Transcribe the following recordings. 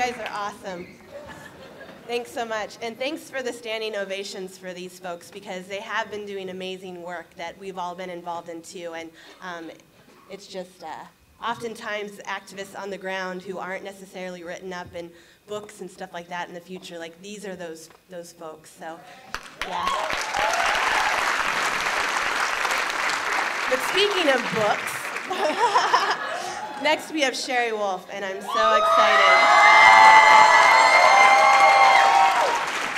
guys are awesome. Thanks so much. And thanks for the standing ovations for these folks, because they have been doing amazing work that we've all been involved in too. And it's just oftentimes activists on the ground who aren't necessarily written up in books and stuff like that in the future, like these are those folks. So, yeah. But speaking of books, next we have Sherry Wolf, and I'm so excited.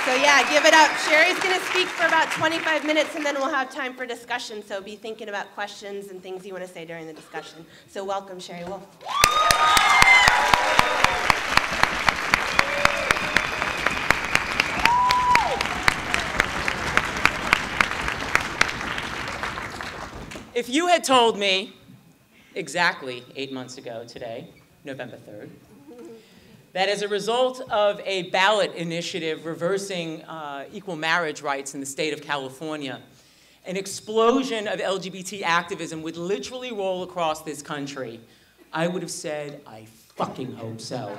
So yeah, give it up. Sherry's going to speak for about 25 minutes, and then we'll have time for discussion, so be thinking about questions and things you want to say during the discussion. So welcome, Sherry Wolf. If you had told me exactly 8 months ago today, November 3rd, that as a result of a ballot initiative reversing equal marriage rights in the state of California, an explosion of LGBT activism would literally roll across this country, I would have said, I fucking hope so.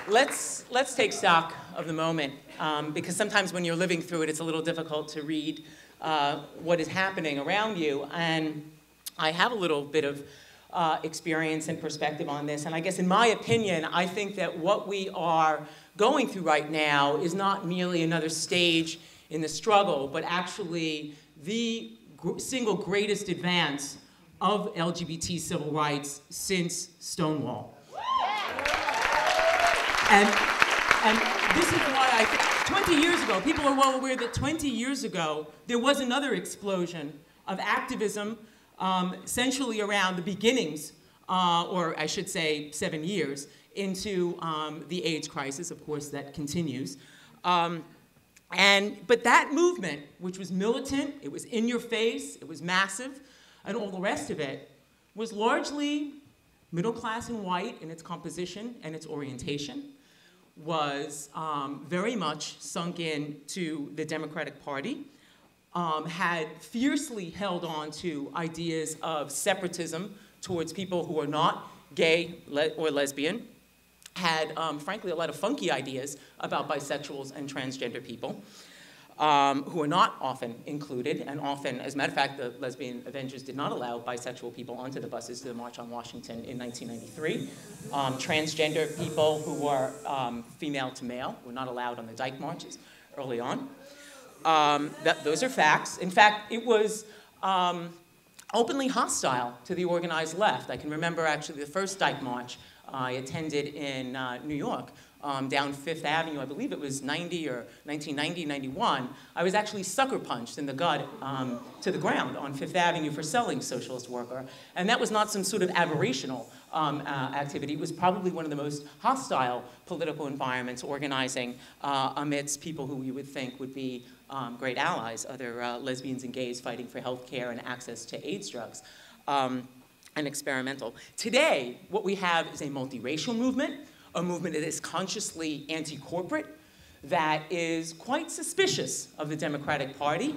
Let's take stock of the moment, because sometimes when you're living through it, it's a little difficult to read what is happening around you. And I have a little bit of experience and perspective on this. And I guess in my opinion, I think that what we are going through right now is not merely another stage in the struggle, but actually the single greatest advance of LGBT civil rights since Stonewall. And this is why I think 20 years ago, people are well aware that 20 years ago, there was another explosion of activism essentially around the beginnings, or I should say 7 years, into the AIDS crisis, of course, that continues. But that movement, which was militant, it was in your face, it was massive, and all the rest of it, was largely middle class and white in its composition and its orientation, was very much sunk in to the Democratic Party, had fiercely held on to ideas of separatism towards people who are not gay or lesbian, had, frankly, a lot of funky ideas about bisexuals and transgender people, who are not often included, and often, as a matter of fact, the Lesbian Avengers did not allow bisexual people onto the buses to the March on Washington in 1993. Transgender people who were female to male were not allowed on the Dyke marches early on. Those are facts. In fact, it was openly hostile to the organized left. I can remember actually the first Dyke March I attended in New York, down Fifth Avenue. I believe it was 90 or 1990, 91. I was actually sucker punched in the gut to the ground on Fifth Avenue for selling Socialist Worker. And that was not some sort of aberrational activity. It was probably one of the most hostile political environments organizing amidst people who you would think would be great allies, other lesbians and gays fighting for health care and access to AIDS drugs, and experimental. Today, what we have is a multiracial movement, a movement that is consciously anti-corporate, that is quite suspicious of the Democratic Party,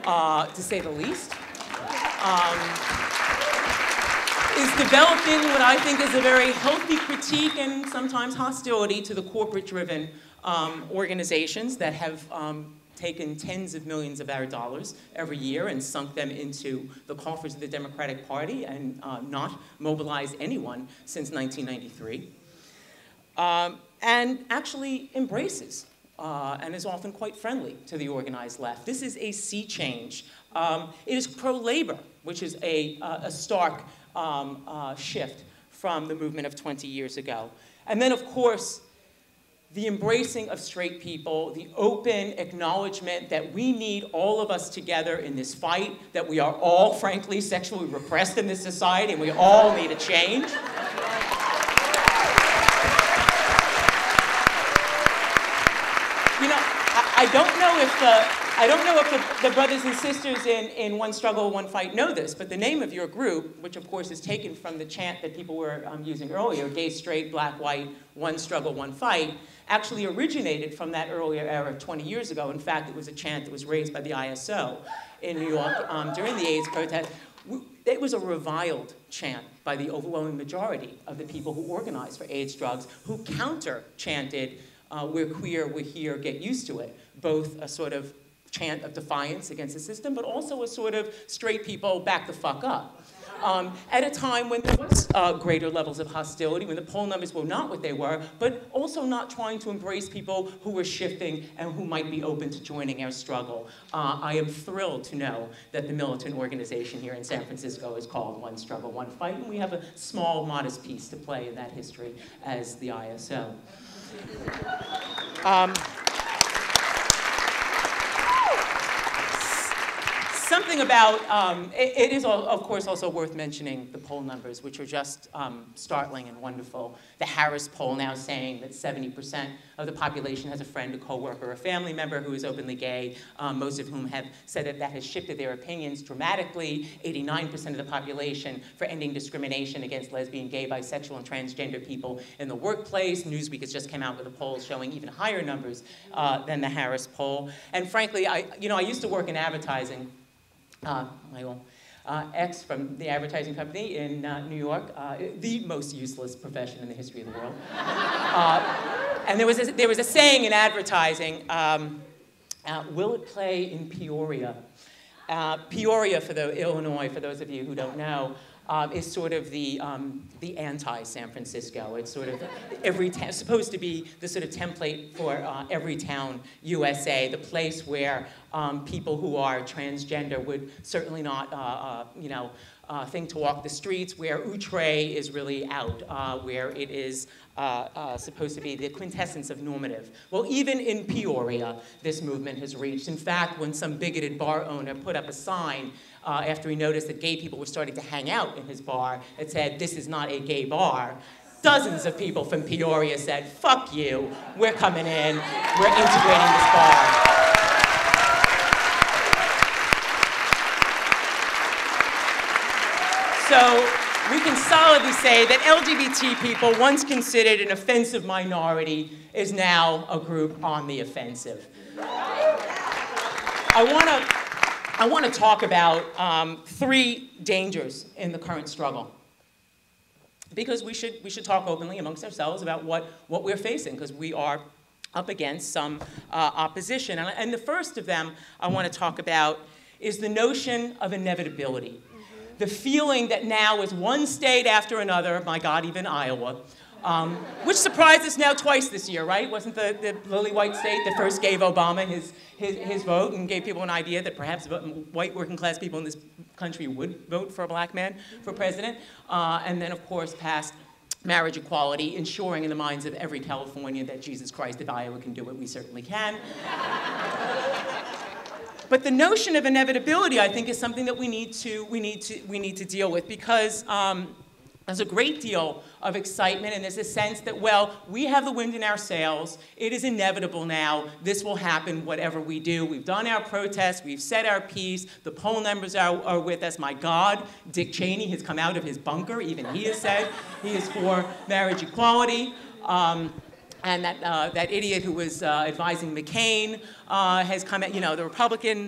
to say the least. Is developing what I think is a very healthy critique and sometimes hostility to the corporate-driven organizations that have taken tens of millions of our dollars every year and sunk them into the coffers of the Democratic Party and not mobilized anyone since 1993. And actually embraces and is often quite friendly to the organized left. This is a sea change. It is pro-labor, which is a stark shift from the movement of 20 years ago. And then, of course, the embracing of straight people, the open acknowledgement that we need all of us together in this fight, that we are all, frankly, sexually repressed in this society, and we all need a change. You know, I don't know if the brothers and sisters in One Struggle, One Fight know this, but the name of your group, which of course is taken from the chant that people were using earlier, gay, straight, black, white, one struggle, one fight, actually originated from that earlier era 20 years ago. In fact, it was a chant that was raised by the ISO in New York during the AIDS protest. it was a reviled chant by the overwhelming majority of the people who organized for AIDS drugs, who counter-chanted, we're queer, we're here, get used to it. Both a sort of chant of defiance against the system, but also a sort of straight people, back the fuck up. At a time when there was greater levels of hostility, when the poll numbers were not what they were, but also not trying to embrace people who were shifting and who might be open to joining our struggle. I am thrilled to know that the militant organization here in San Francisco is called One Struggle, One Fight, and we have a small, modest piece to play in that history as the ISO. Something about, it is, of course, also worth mentioning the poll numbers, which are just startling and wonderful. The Harris poll now saying that 70% of the population has a friend, a coworker, a family member who is openly gay, most of whom have said that that has shifted their opinions dramatically. 89% of the population for ending discrimination against lesbian, gay, bisexual, and transgender people in the workplace. Newsweek has just come out with a poll showing even higher numbers than the Harris poll. And frankly, I used to work in advertising. My own ex from the advertising company in New York, the most useless profession in the history of the world. And there was a saying in advertising, will it play in Peoria? Peoria, Illinois, for those of you who don't know, is sort of the anti-San Francisco. It's sort of supposed to be the sort of template for every town USA, the place where people who are transgender would certainly not, think to walk the streets, where outre is really out, where it is supposed to be the quintessence of normative. Well, even in Peoria, this movement has reached. In fact, when some bigoted bar owner put up a sign after he noticed that gay people were starting to hang out in his bar, it said, "This is not a gay bar," dozens of people from Peoria said, "Fuck you, we're coming in, we're integrating this bar." So we can solidly say that LGBT people, once considered an offensive minority, is now a group on the offensive. I want to talk about three dangers in the current struggle, because we should talk openly amongst ourselves about what we're facing, because we are up against some opposition. And the first of them I want to talk about is the notion of inevitability. The feeling that now is one state after another, my God, even Iowa, which surprised us now twice this year, right? Wasn't the lily white state that first gave Obama his vote and gave people an idea that perhaps white working class people in this country would vote for a black man for president? And then, of course, passed marriage equality, ensuring in the minds of every Californian that Jesus Christ, if Iowa can do it, we certainly can. But the notion of inevitability, I think, is something that we need to deal with, because there's a great deal of excitement, and there's a sense that, well, we have the wind in our sails. It is inevitable now. This will happen whatever we do. We've done our protests. We've said our piece. The poll numbers are with us. My God, Dick Cheney has come out of his bunker. Even he has said he is for marriage equality. And that idiot who was advising McCain has come out, the Republican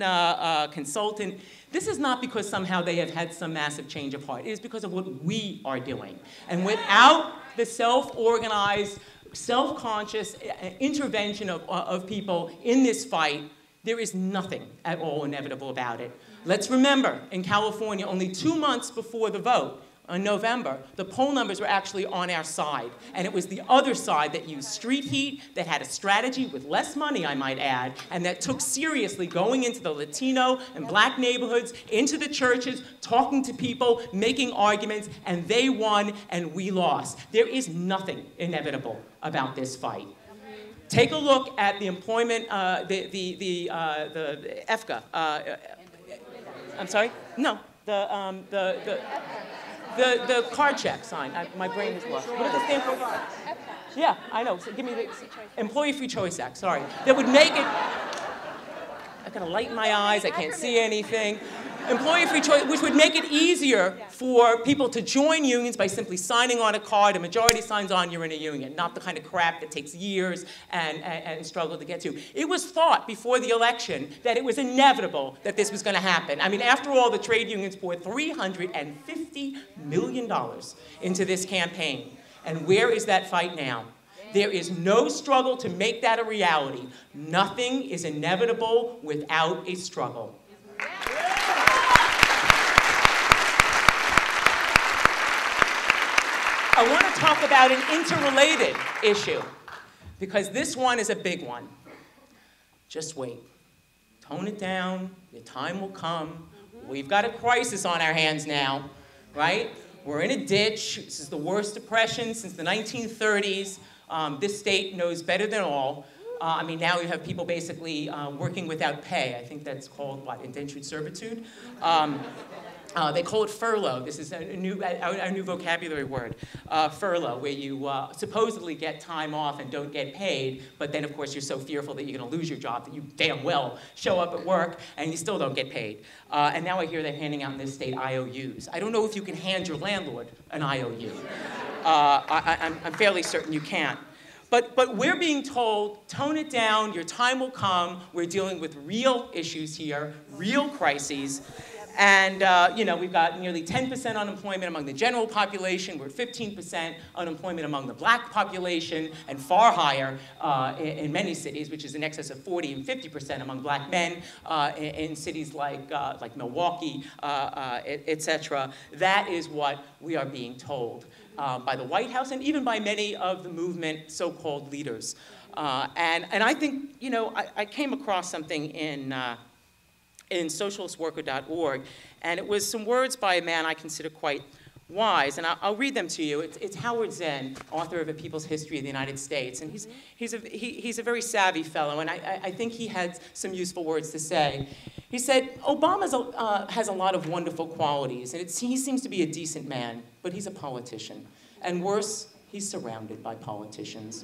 consultant. This is not because somehow they have had some massive change of heart. It is because of what we are doing. And without the self-organized, self-conscious intervention of people in this fight, there is nothing at all inevitable about it. Let's remember, in California, only 2 months before the vote, in November, the poll numbers were actually on our side. And it was the other side that used street heat, that had a strategy with less money, I might add, and that took seriously going into the Latino and black neighborhoods, into the churches, talking to people, making arguments, and they won and we lost. There is nothing inevitable about this fight. Take a look at the employment, the EFCA. I'm sorry? No, the card check sign. My brain is lost. What does it stand for? Yeah, I know. So give me the Employee Free Choice Act. Sorry. That would make it. I got a light in my eyes. I can't see anything. Employee-free choice, which would make it easier for people to join unions by simply signing on a card. A majority signs on, you're in a union, not the kind of crap that takes years and struggle to get to. It was thought before the election that it was inevitable that this was going to happen. I mean, after all, the trade unions poured $350 million into this campaign. And where is that fight now? There is no struggle to make that a reality. Nothing is inevitable without a struggle. I want to talk about an interrelated issue, because this one is a big one. Just wait. Tone it down. Your time will come. We've got a crisis on our hands now, right? We're in a ditch. This is the worst depression since the 1930s. This state knows better than all. I mean, now you have people basically working without pay. I think that's called, what, indentured servitude? They call it furlough. This is a new vocabulary word, furlough, where you supposedly get time off and don't get paid, but then, of course, you're so fearful that you're going to lose your job that you damn well show up at work and you still don't get paid. And now I hear they're handing out in this state IOUs. I don't know if you can hand your landlord an IOU. I'm fairly certain you can't. But we're being told, tone it down, your time will come. We're dealing with real issues here, real crises. And, you know, we've got nearly 10% unemployment among the general population. We're 15% unemployment among the black population, and far higher in many cities, which is in excess of 40 and 50% among black men in cities like Milwaukee, et cetera. That is what we are being told by the White House and even by many of the movement so-called leaders. And I think, you know, I came across something in socialistworker.org, and it was some words by a man I consider quite wise, and I'll read them to you. It's Howard Zinn, author of A People's History of the United States, and he's a very savvy fellow, and I think he had some useful words to say. He said, Obama has a lot of wonderful qualities, and he seems to be a decent man, but he's a politician. And worse, he's surrounded by politicians.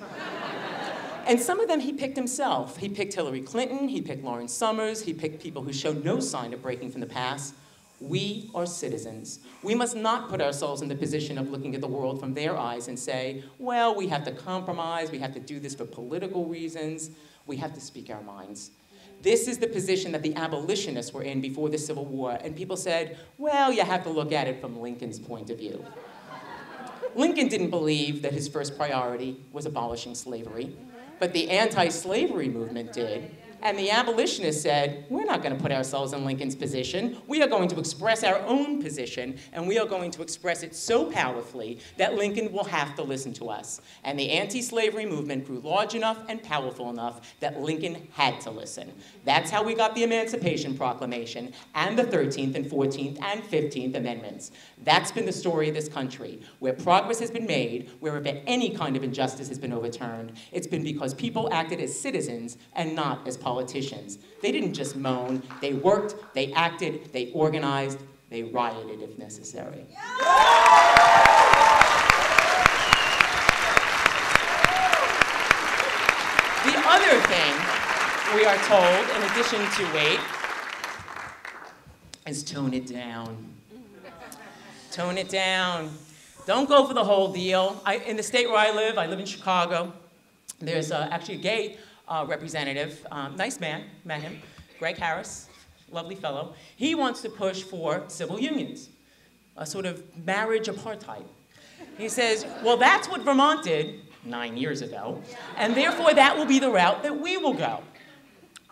And some of them he picked himself. He picked Hillary Clinton, he picked Lawrence Summers, he picked people who showed no sign of breaking from the past. We are citizens. We must not put ourselves in the position of looking at the world from their eyes and say, well, we have to compromise, we have to do this for political reasons, we have to speak our minds. This is the position that the abolitionists were in before the Civil War, and people said, well, you have to look at it from Lincoln's point of view. Lincoln didn't believe that his first priority was abolishing slavery. But the anti-slavery movement did, and the abolitionists said, we're not going to put ourselves in Lincoln's position. We are going to express our own position, and we are going to express it so powerfully that Lincoln will have to listen to us. And the anti-slavery movement grew large enough and powerful enough that Lincoln had to listen. That's how we got the Emancipation Proclamation, and the 13th and 14th and 15th Amendments. That's been the story of this country. Where progress has been made, wherever any kind of injustice has been overturned, it's been because people acted as citizens and not as politicians. They didn't just moan, they worked, they acted, they organized, they rioted if necessary. The other thing we are told, in addition to wait, is tone it down. Tone it down. Don't go for the whole deal. In the state where I live in Chicago, there's actually a gay representative, nice man, met him, Greg Harris, lovely fellow. He wants to push for civil unions, a sort of marriage apartheid. He says, well, that's what Vermont did 9 years ago, and therefore that will be the route that we will go.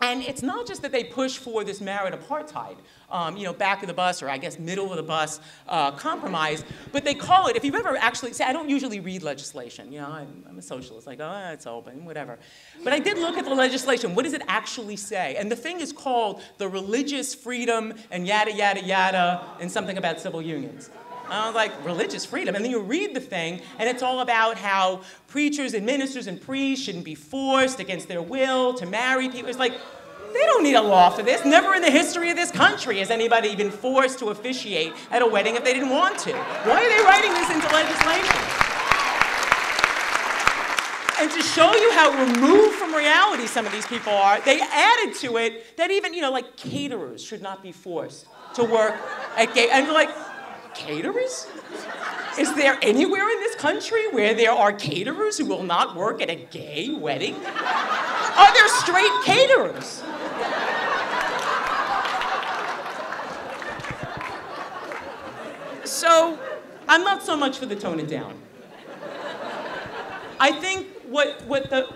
And it's not just that they push for this marriage apartheid, you know, back of the bus, or I guess middle of the bus compromise, but they call it, if you've ever actually, say, I don't usually read legislation, you know, I'm a socialist, like, oh, it's open, whatever. But I did look at the legislation, what does it actually say? And the thing is called the Religious Freedom and yada, yada, yada, and something about civil unions. I was like, religious freedom? And then you read the thing, and it's all about how preachers and ministers and priests shouldn't be forced against their will to marry people. It's like, they don't need a law for this. Never in the history of this country has anybody been forced to officiate at a wedding if they didn't want to. Why are they writing this into legislation? And to show you how removed from reality some of these people are, they added to it that even, like caterers should not be forced to work at gay, and like, caterers? Is there anywhere in this country where there are caterers who will not work at a gay wedding? Are there straight caterers? So, I'm not so much for the tone it down. I think what the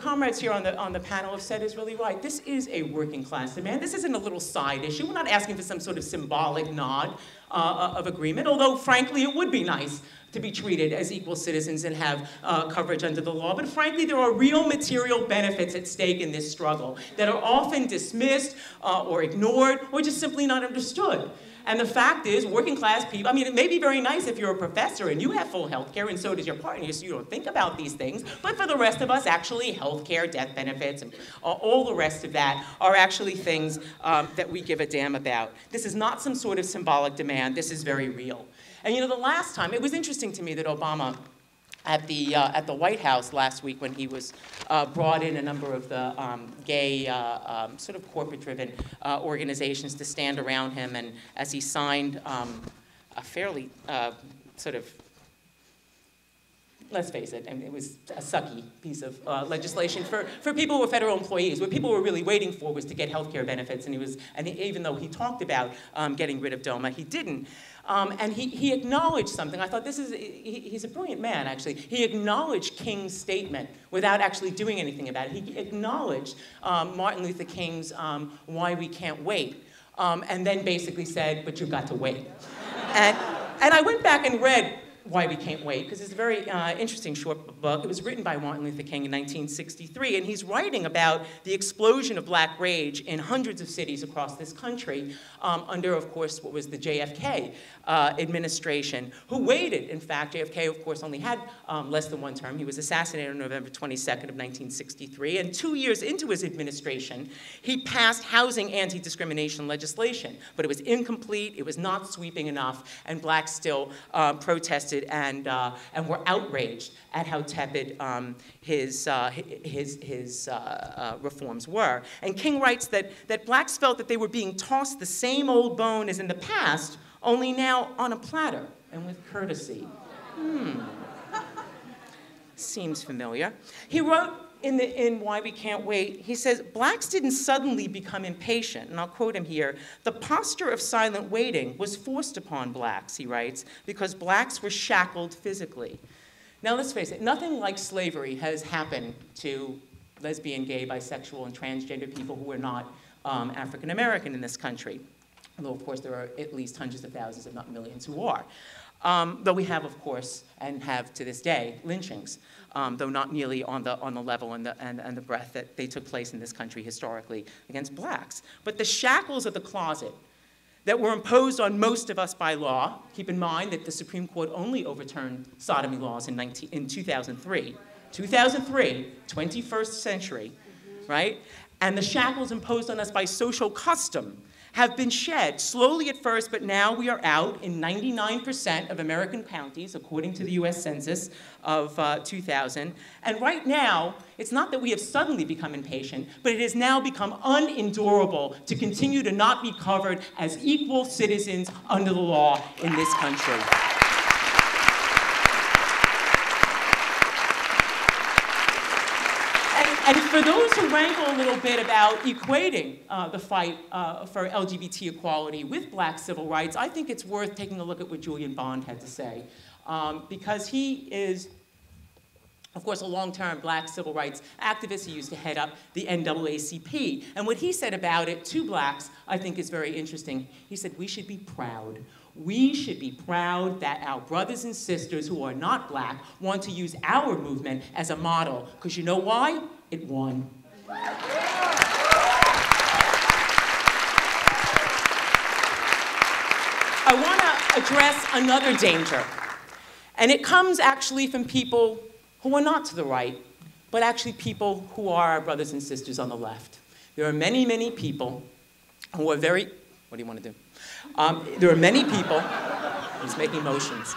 comrades here on the panel have said is really right. This is a working class demand. This isn't a little side issue. We're not asking for some sort of symbolic nod of agreement, although frankly it would be nice to be treated as equal citizens and have coverage under the law. But frankly, there are real material benefits at stake in this struggle that are often dismissed or ignored or just simply not understood. And the fact is, working class people, I mean, it may be very nice if you're a professor and you have full health care and so does your partner, so you don't think about these things. But for the rest of us, actually, health care, death benefits, and all the rest of that are actually things that we give a damn about. This is not some sort of symbolic demand. This is very real. And the last time, it was interesting to me that Obama, at the White House last week when he was brought in a number of the gay sort of corporate-driven organizations to stand around him, and as he signed a fairly sort of, let's face it, I mean, it was a sucky piece of legislation for people who were federal employees. What people were really waiting for was to get health care benefits, and even though he talked about getting rid of DOMA, he didn't. And he acknowledged something. I thought he's a brilliant man, actually. He acknowledged King's statement without actually doing anything about it. He acknowledged Martin Luther King's Why We Can't Wait, and then basically said, but you've got to wait. And I went back and read Why We Can't Wait, because it's a very interesting short book. It was written by Martin Luther King in 1963, and he's writing about the explosion of black rage in hundreds of cities across this country under, of course, what was the JFK administration, who waited. In fact, JFK, of course, only had less than one term. He was assassinated on November 22nd of 1963, and 2 years into his administration, he passed housing anti-discrimination legislation, but it was incomplete, it was not sweeping enough, and blacks still protested and were outraged at how tepid his reforms were. And King writes that blacks felt that they were being tossed the same old bone as in the past, only now on a platter and with courtesy. Seems familiar. He wrote in Why We Can't Wait, he says, blacks didn't suddenly become impatient, and I'll quote him here, the posture of silent waiting was forced upon blacks, he writes, because blacks were shackled physically. Now let's face it, nothing like slavery has happened to lesbian, gay, bisexual, and transgender people who are not African American in this country. Although, of course, there are at least hundreds of thousands, if not millions, who are. Though we have, of course, and have to this day, lynchings, though not nearly on the level and the breadth that they took place in this country historically against blacks. But the shackles of the closet that were imposed on most of us by law, keep in mind that the Supreme Court only overturned sodomy laws in 2003. 2003, 21st century, right? And the shackles imposed on us by social custom have been shed, slowly at first, but now we are out in 99% of American counties, according to the US Census of 2000. And right now, it's not that we have suddenly become impatient, but it has now become unendurable to continue to not be covered as equal citizens under the law in this country. And for those who rankle a little bit about equating the fight for LGBT equality with black civil rights, I think it's worth taking a look at what Julian Bond had to say. Because he is, of course, a long-term black civil rights activist. He used to head up the NAACP. And what he said about it to blacks, I think, is very interesting. He said, we should be proud. We should be proud that our brothers and sisters who are not black want to use our movement as a model. Because you know why? It won. I want to address another danger. And it comes actually from people who are not to the right, but actually people who are our brothers and sisters on the left. There are many, many people who are very, what do you want to do? There are many people, he's making motions.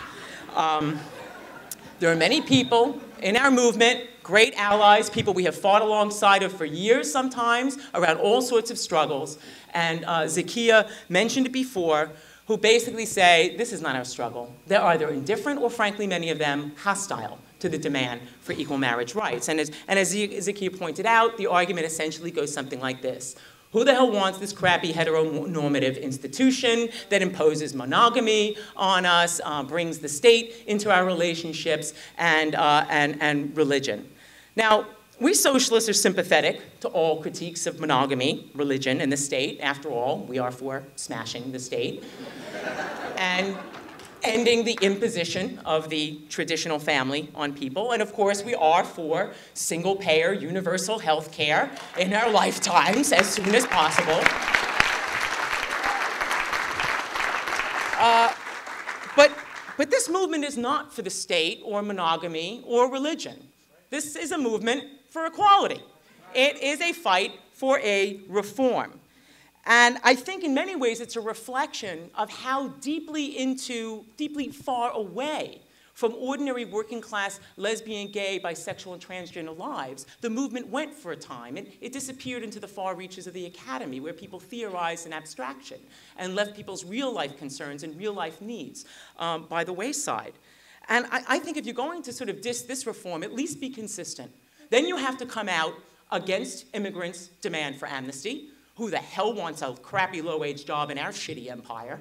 There are many people in our movement, great allies, people we have fought alongside of for years sometimes around all sorts of struggles, and Zakiya mentioned it before, who basically say, this is not our struggle. They're either indifferent or, frankly, many of them hostile to the demand for equal marriage rights. And as Zakiya pointed out, the argument essentially goes something like this. Who the hell wants this crappy heteronormative institution that imposes monogamy on us, brings the state into our relationships, and religion? Now, we socialists are sympathetic to all critiques of monogamy, religion, and the state. After all, we are for smashing the state and ending the imposition of the traditional family on people. And of course, we are for single-payer, universal health care in our lifetimes as soon as possible. But this movement is not for the state or monogamy or religion. This is a movement for equality. It is a fight for a reform. And I think in many ways it's a reflection of how deeply far away from ordinary working class lesbian, gay, bisexual, and transgender lives the movement went for a time. It disappeared into the far reaches of the academy where people theorized in abstraction and left people's real life concerns and real life needs by the wayside. And I think if you're going to sort of diss this reform, at least be consistent. Then you have to come out against immigrants' demand for amnesty. Who the hell wants a crappy low-wage job in our shitty empire?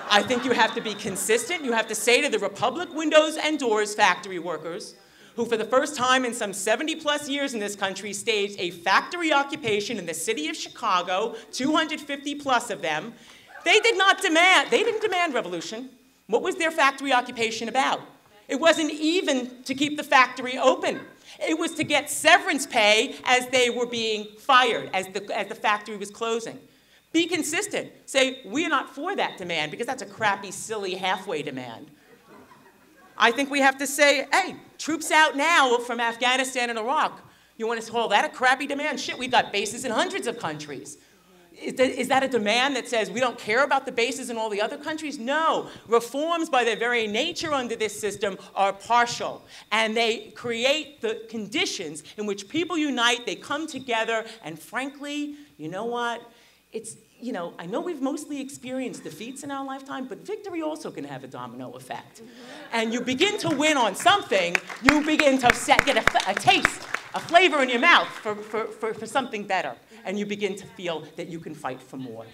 I think you have to be consistent. You have to say to the Republic Windows and Doors factory workers, who for the first time in some 70-plus years in this country staged a factory occupation in the city of Chicago, 250-plus of them, they didn't demand revolution. What was their factory occupation about? It wasn't even to keep the factory open. It was to get severance pay as they were being fired, as the factory was closing. Be consistent. Say, we're not for that demand because that's a crappy, silly, halfway demand. I think we have to say, hey, troops out now from Afghanistan and Iraq. You want to call that a crappy demand? Shit, we've got bases in hundreds of countries. Is that a demand that says we don't care about the bases in all the other countries? No. Reforms by their very nature under this system are partial. And they create the conditions in which people unite, they come together, and frankly, you know what? I know we've mostly experienced defeats in our lifetime, but victory also can have a domino effect. And you begin to win on something, you begin to get a taste, a flavor in your mouth for something better. And you begin to feel that you can fight for more.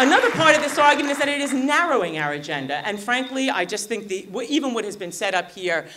Another part of this argument is that it is narrowing our agenda. And frankly, I just think even what has been said up here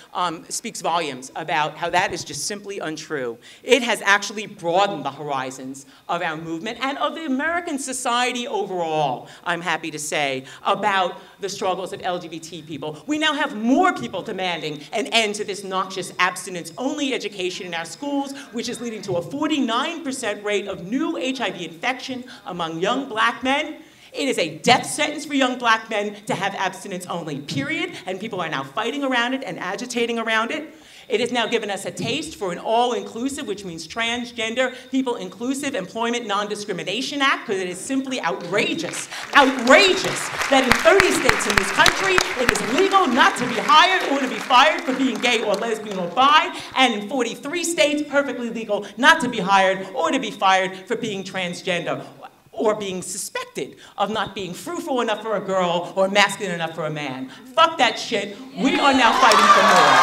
speaks volumes about how that is just simply untrue. It has actually broadened the horizons of our movement and of the American society overall, I'm happy to say, about the struggles of LGBT people. We now have more people demanding an end to this noxious abstinence-only education in our schools, which is leading to a 49% rate of new HIV infection among young black men. It is a death sentence for young black men to have abstinence only, period, and people are now fighting around it and agitating around it. It has now given us a taste for an all-inclusive, which means transgender, people-inclusive Employment Non-Discrimination Act, because it is simply outrageous that in 30 states in this country, it is legal not to be hired or to be fired for being gay or lesbian or bi, and in 43 states, perfectly legal not to be hired or to be fired for being transgender, or being suspected of not being fruitful enough for a girl or masculine enough for a man. Fuck that shit. We are now fighting for more.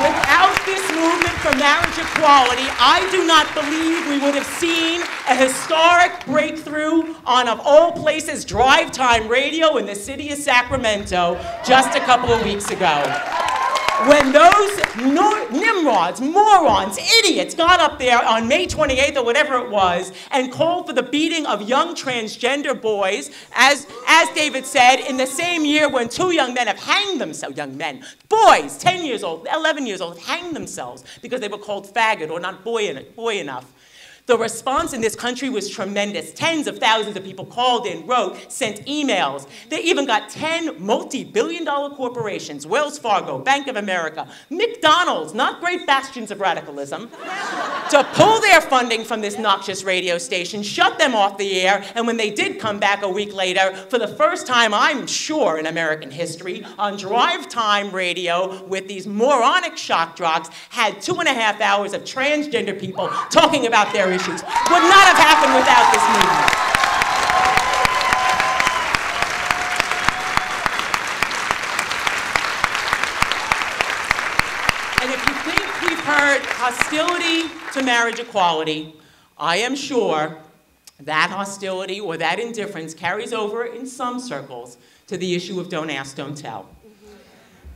Without this movement for marriage equality, I do not believe we would have seen a historic breakthrough on, of all places, drive time radio in the city of Sacramento just a couple of weeks ago. When those nimrods, morons, idiots got up there on May 28th or whatever it was and called for the beating of young transgender boys, as David said, in the same year when two young men have hanged themselves, boys, 10 years old, 11 years old, have hanged themselves because they were called faggot or not boy enough. The response in this country was tremendous. Tens of thousands of people called in, wrote, sent emails. They even got 10 multi-billion-dollar corporations, Wells Fargo, Bank of America, McDonald's, not great bastions of radicalism, to pull their funding from this noxious radio station, shut them off the air, and when they did come back a week later, for the first time, I'm sure, in American history, on drive time radio with these moronic shock jocks, had 2.5 hours of transgender people talking about their issues. Would not have happened without this movement. And if you think we've heard hostility to marriage equality, I am sure that hostility or that indifference carries over in some circles to the issue of don't ask, don't tell.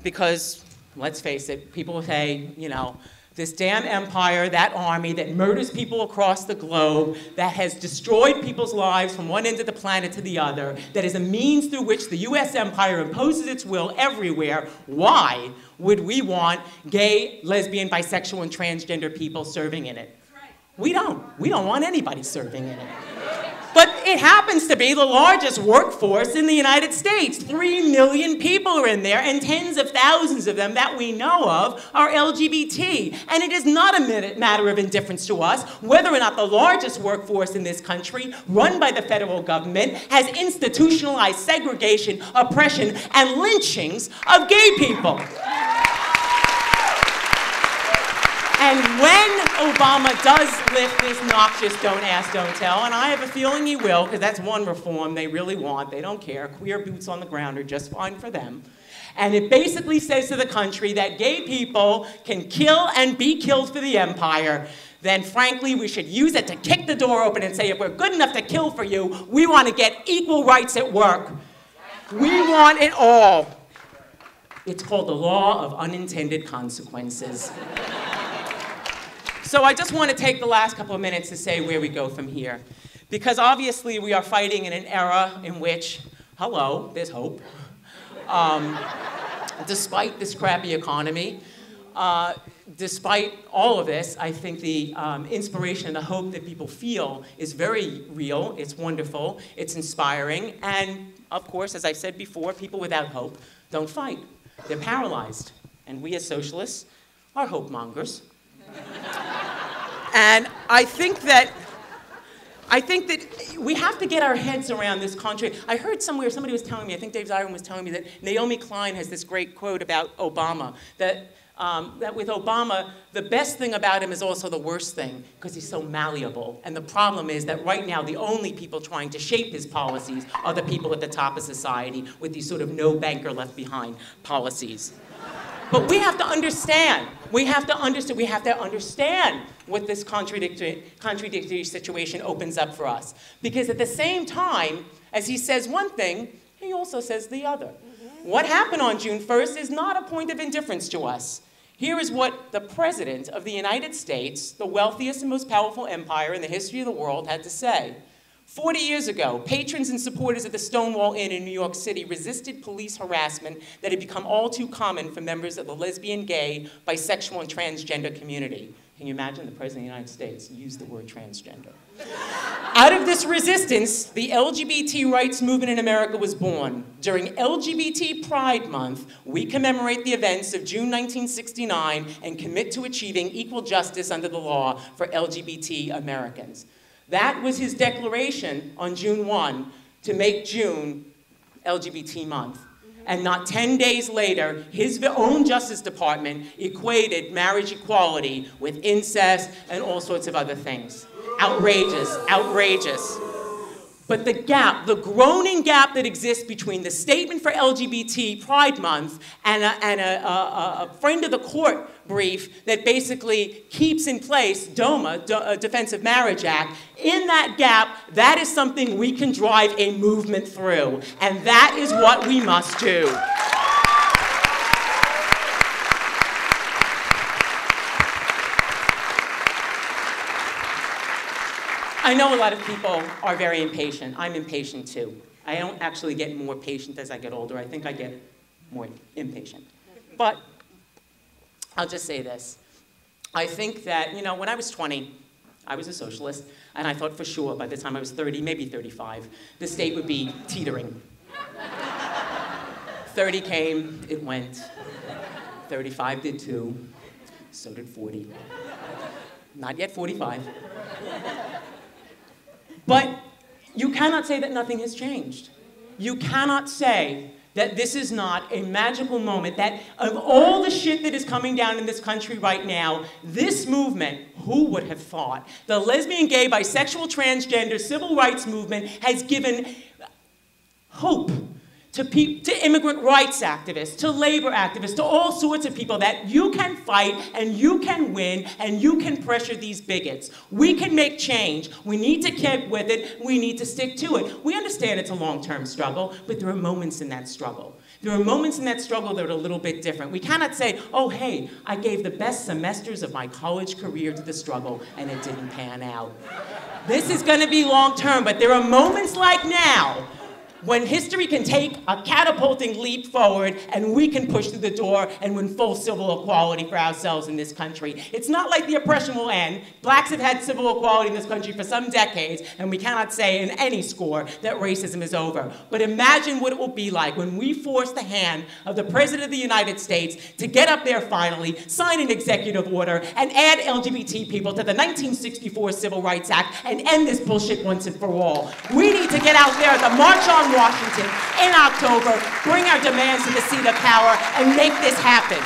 Because, let's face it, people say, you know, this damn empire, that army that murders people across the globe, that has destroyed people's lives from one end of the planet to the other, that is a means through which the US empire imposes its will everywhere, why would we want gay, lesbian, bisexual, and transgender people serving in it? We don't. We don't want anybody serving in it. But it happens to be the largest workforce in the United States. 3 million people are in there, and tens of thousands of them that we know of are LGBT. And it is not a matter of indifference to us whether or not the largest workforce in this country, run by the federal government, has institutionalized segregation, oppression, and lynchings of gay people. And when Obama does lift this noxious don't ask, don't tell, and I have a feeling he will, because that's one reform they really want. They don't care. Queer boots on the ground are just fine for them. And it basically says to the country that gay people can kill and be killed for the empire. Then frankly, we should use it to kick the door open and say, if we're good enough to kill for you, we want to get equal rights at work. We want it all. It's called the law of unintended consequences. So I just want to take the last couple of minutes to say where we go from here. Because obviously we are fighting in an era in which, hello, there's hope. Despite this crappy economy, despite all of this, I think the inspiration and the hope that people feel is very real. It's wonderful. It's inspiring. And of course, as I said before, people without hope don't fight. They're paralyzed. And we as socialists are hope mongers. And I think that we have to get our heads around this country. I heard somewhere, somebody was telling me, I think Dave Zirin was telling me that Naomi Klein has this great quote about Obama, that with Obama, the best thing about him is also the worst thing, because he's so malleable. And the problem is that right now, the only people trying to shape his policies are the people at the top of society with these sort of no banker left behind policies. But we have to understand. We have to understand what this contradictory situation opens up for us. Because at the same time, as he says one thing, he also says the other. What happened on June 1st is not a point of indifference to us. Here is what the President of the United States, the wealthiest and most powerful empire in the history of the world, had to say. 40 years ago, patrons and supporters of the Stonewall Inn in New York City resisted police harassment that had become all too common for members of the lesbian, gay, bisexual, and transgender community. Can you imagine the President of the United States used the word transgender? Out of this resistance, the LGBT rights movement in America was born. During LGBT Pride Month, we commemorate the events of June 1969 and commit to achieving equal justice under the law for LGBT Americans. That was his declaration on June 1 to make June LGBT month. And not 10 days later, his own Justice Department equated marriage equality with incest and all sorts of other things. Outrageous, outrageous. But the gap, the groaning gap that exists between the statement for LGBT Pride Month and a friend of the court brief that basically keeps in place DOMA, Defense of Marriage Act, in that gap, that is something we can drive a movement through. And that is what we must do. I know a lot of people are very impatient. I'm impatient too. I don't actually get more patient as I get older. I think I get more impatient. But I'll just say this. I think that, you know, when I was 20, I was a socialist, and I thought for sure by the time I was 30, maybe 35, the state would be teetering. 30 came, it went. 35 did too, so did 40. Not yet 45. But you cannot say that nothing has changed. You cannot say that this is not a magical moment, that of all the shit that is coming down in this country right now, this movement, who would have thought, the lesbian, gay, bisexual, transgender, civil rights movement has given hope to immigrant rights activists, to labor activists, to all sorts of people that you can fight and you can win and you can pressure these bigots. We can make change. We need to keep with it. We need to stick to it. We understand it's a long-term struggle, but there are moments in that struggle. There are moments in that struggle that are a little bit different. We cannot say, oh, hey, I gave the best semesters of my college career to the struggle and it didn't pan out. This is going to be long-term, but there are moments like now when history can take a catapulting leap forward and we can push through the door and win full civil equality for ourselves in this country. It's not like the oppression will end. Blacks have had civil equality in this country for some decades, and we cannot say in any score that racism is over. But imagine what it will be like when we force the hand of the President of the United States to get up there finally, sign an executive order, and add LGBT people to the 1964 Civil Rights Act and end this bullshit once and for all. We need to get out there at the March on Washington in October, bring our demands to the seat of power, and make this happen.